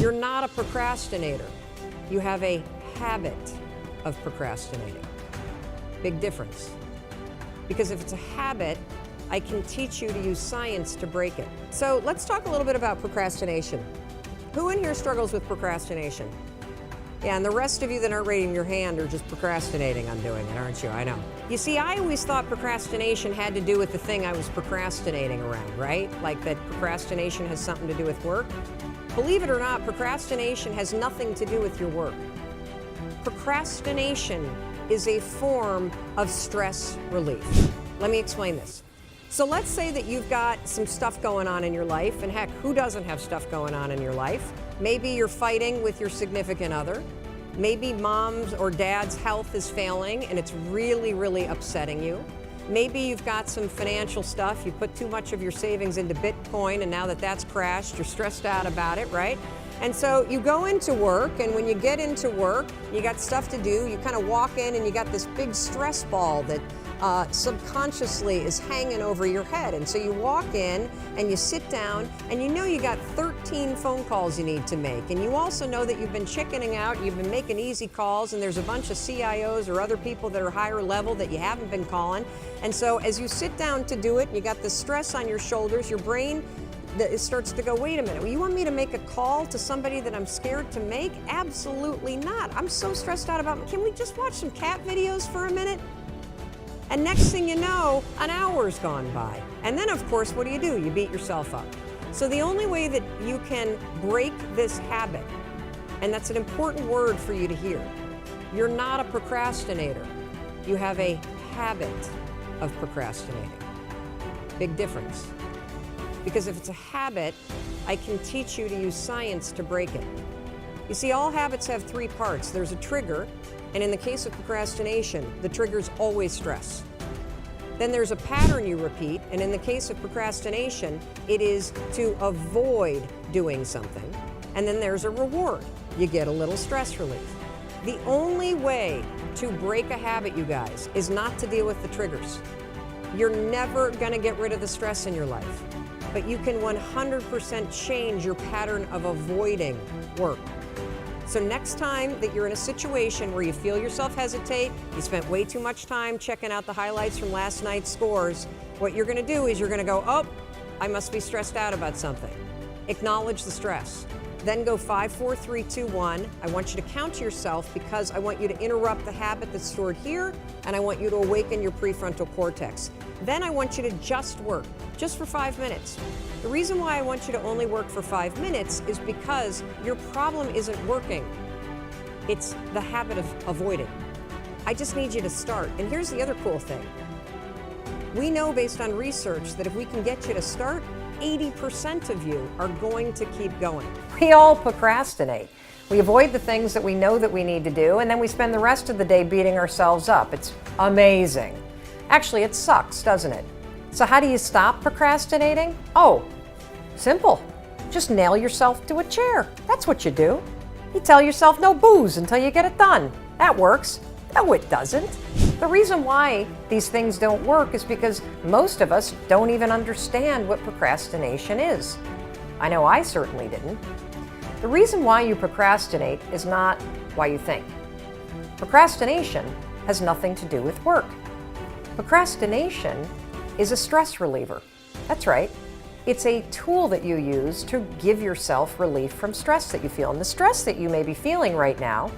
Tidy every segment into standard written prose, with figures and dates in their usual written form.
You're not a procrastinator. You have a habit of procrastinating. Big difference. Because if it's a habit, I can teach you to use science to break it. So let's talk a little bit about procrastination. Who in here struggles with procrastination? Yeah, and the rest of you that aren't raising your hand are just procrastinating on doing it, aren't you? I know. You see, I always thought procrastination had to do with the thing I was procrastinating around, right? Like that procrastination has something to do with work. Believe it or not, procrastination has nothing to do with your work. Procrastination is a form of stress relief. Let me explain this. So let's say that you've got some stuff going on in your life, and heck, who doesn't have stuff going on in your life? Maybe you're fighting with your significant other. Maybe mom's or dad's health is failing and it's really, really upsetting you. Maybe you've got some financial stuff. You put too much of your savings into Bitcoin, and now that that's crashed, you're stressed out about it, right? And so you go into work, and when you get into work, you got stuff to do. You kind of walk in and you got this big stress ball that subconsciously is hanging over your head. And so you walk in and you sit down, and you know you got 13 phone calls you need to make. And you also know that you've been chickening out, you've been making easy calls, and there's a bunch of CIOs or other people that are higher level that you haven't been calling. And so as you sit down to do it, you got the stress on your shoulders, your brain it starts to go, wait a minute, well, you want me to make a call to somebody that I'm scared to make? Absolutely not. I'm so stressed out about, can we just watch some cat videos for a minute? And next thing you know, an hour's gone by. And then, of course, what do? You beat yourself up. So the only way that you can break this habit, and that's an important word for you to hear, you're not a procrastinator. You have a habit of procrastinating. Big difference. Because if it's a habit, I can teach you to use science to break it. You see, all habits have three parts. There's a trigger, and in the case of procrastination, the trigger's always stress. Then there's a pattern you repeat, and in the case of procrastination, it is to avoid doing something. And then there's a reward. You get a little stress relief. The only way to break a habit, you guys, is not to deal with the triggers. You're never gonna get rid of the stress in your life, but you can 100% change your pattern of avoiding work. So next time that you're in a situation where you feel yourself hesitate, you spent way too much time checking out the highlights from last night's scores, what you're gonna do is you're gonna go, oh, I must be stressed out about something. Acknowledge the stress. Then go 5, 4, 3, 2, 1. I want you to count to yourself because I want you to interrupt the habit that's stored here, and I want you to awaken your prefrontal cortex. Then I want you to just work, just for 5 minutes. The reason why I want you to only work for 5 minutes is because your problem isn't working. It's the habit of avoiding. I just need you to start. And here's the other cool thing. We know based on research that if we can get you to start, 80% of you are going to keep going. We all procrastinate. We avoid the things that we know that we need to do, and then we spend the rest of the day beating ourselves up. It's amazing. Actually, it sucks, doesn't it? So how do you stop procrastinating? Oh, simple. Just nail yourself to a chair. That's what you do. You tell yourself no booze until you get it done. That works. No, it doesn't. The reason why these things don't work is because most of us don't even understand what procrastination is. I know I certainly didn't. The reason why you procrastinate is not why you think. Procrastination has nothing to do with work. Procrastination is a stress reliever. That's right. It's a tool that you use to give yourself relief from stress that you feel. And the stress that you may be feeling right now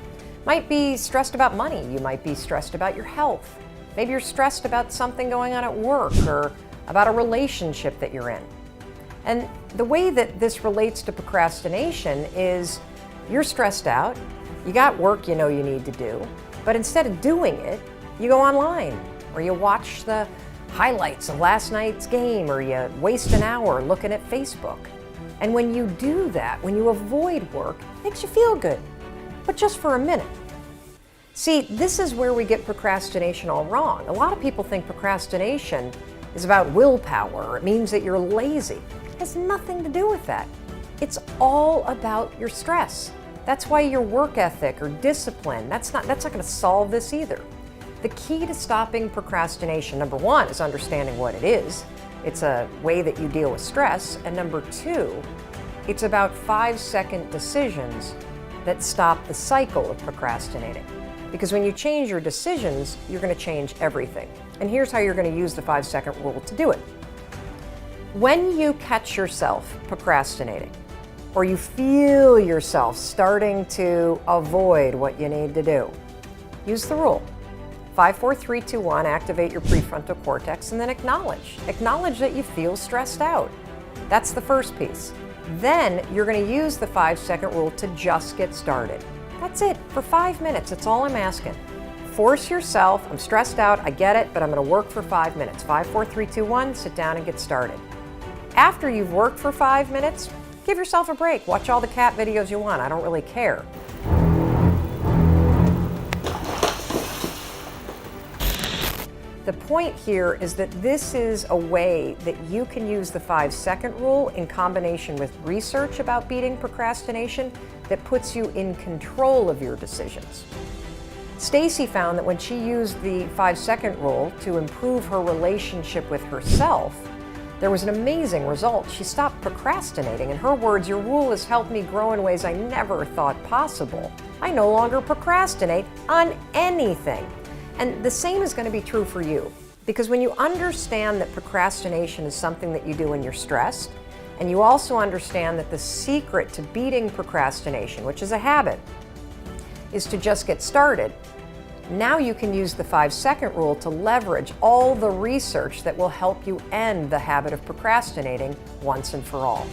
might be stressed about money. You might be stressed about your health. Maybe you're stressed about something going on at work or about a relationship that you're in. And the way that this relates to procrastination is you're stressed out, you got work you know you need to do, but instead of doing it, you go online or you watch the highlights of last night's game or you waste an hour looking at Facebook. And when you do that, when you avoid work, it makes you feel good, but just for a minute. See, this is where we get procrastination all wrong. A lot of people think procrastination is about willpower. It means that you're lazy. It has nothing to do with that. It's all about your stress. That's why your work ethic or discipline, that's not going to solve this either. The key to stopping procrastination, number one, is understanding what it is. It's a way that you deal with stress. And number two, It's about 5-second decisions that stop the cycle of procrastinating. Because when you change your decisions, you're going to change everything. And here's how you're going to use the 5-second rule to do it. When you catch yourself procrastinating, or you feel yourself starting to avoid what you need to do, use the rule. 5, 4, 3, 2, 1, activate your prefrontal cortex, and then acknowledge. Acknowledge that you feel stressed out. That's the first piece. Then you're going to use the 5-second rule to just get started. That's it, for 5 minutes, that's all I'm asking. Force yourself, I'm stressed out, I get it, but I'm going to work for 5 minutes. 5, 4, 3, 2, 1, sit down and get started. After you've worked for 5 minutes, give yourself a break. Watch all the cat videos you want. I don't really care. The point here is that this is a way that you can use the 5-second rule in combination with research about beating procrastination that puts you in control of your decisions. Stacy found that when she used the 5-second rule to improve her relationship with herself, there was an amazing result. She stopped procrastinating. In her words, "Your rule has helped me grow in ways I never thought possible. I no longer procrastinate on anything." And the same is going to be true for you. Because when you understand that procrastination is something that you do when you're stressed, and you also understand that the secret to beating procrastination, which is a habit, is to just get started, now you can use the 5-second rule to leverage all the research that will help you end the habit of procrastinating once and for all.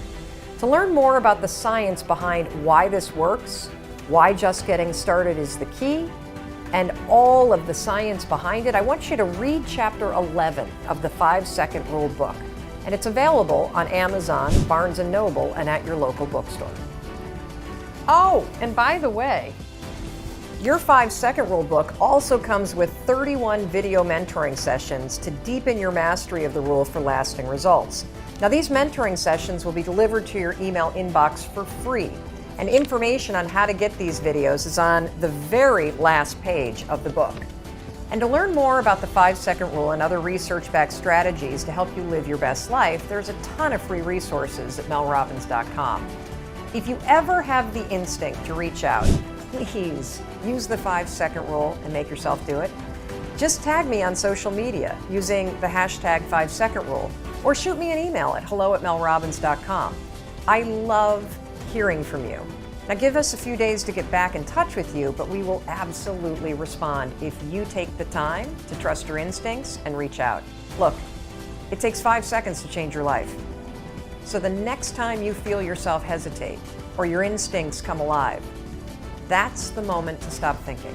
To learn more about the science behind why this works, why just getting started is the key, and all of the science behind it, I want you to read Chapter 11 of the 5-second rule book. And it's available on Amazon, Barnes & Noble, and at your local bookstore. Oh, and by the way, your 5-second rule book also comes with 31 video mentoring sessions to deepen your mastery of the rule for lasting results. Now, these mentoring sessions will be delivered to your email inbox for free, and information on how to get these videos is on the very last page of the book. And to learn more about the 5-second rule and other research-backed strategies to help you live your best life, there's a ton of free resources at melrobbins.com. If you ever have the instinct to reach out, please use the 5-second rule and make yourself do it. Just tag me on social media using the hashtag 5-second rule, or shoot me an email at hello@melrobbins.com. I love hearing from you. Now give us a few days to get back in touch with you, but we will absolutely respond if you take the time to trust your instincts and reach out. Look, it takes 5 seconds to change your life. So the next time you feel yourself hesitate or your instincts come alive, that's the moment to stop thinking.